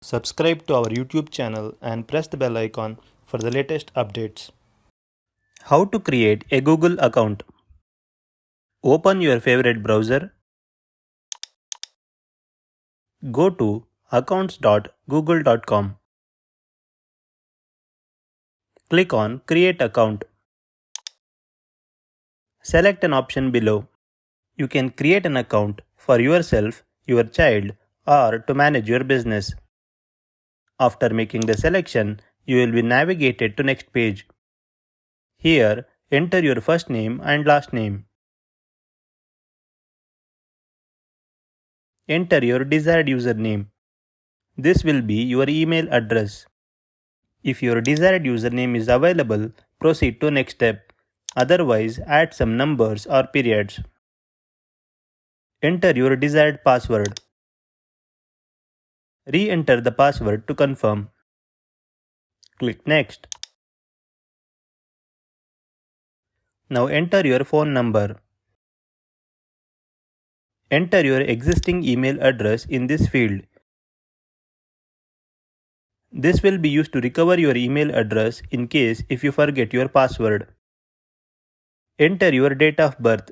Subscribe to our YouTube channel and press the bell icon for the latest updates. How to create a Google account. Open your favorite browser. Go to accounts.google.com. Click on Create Account. Select an option below. You can create an account for yourself, your child, or to manage your business. After making the selection, you will be navigated to next page. Here, enter your first name and last name. Enter your desired username. This will be your email address. If your desired username is available, proceed to next step. Otherwise, add some numbers or periods. Enter your desired password. Re-enter the password to confirm. Click Next. Now enter your phone number. Enter your existing email address in this field. This will be used to recover your email address in case if you forget your password. Enter your date of birth.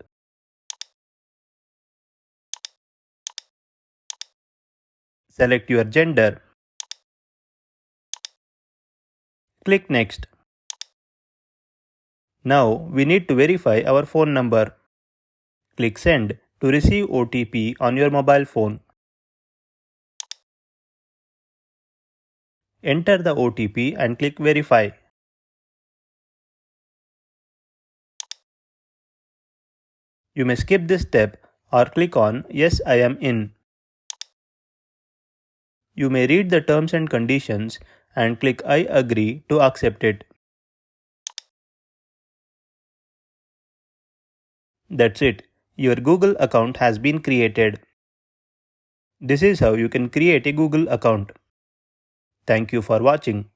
Select your gender. Click Next. Now we need to verify our phone number. Click Send to receive OTP on your mobile phone. Enter the OTP and click Verify. You may skip this step or click on Yes, I am in. You may read the terms and conditions and click I agree to accept it. That's it. Your Google account has been created. This is how you can create a Google account. Thank you for watching.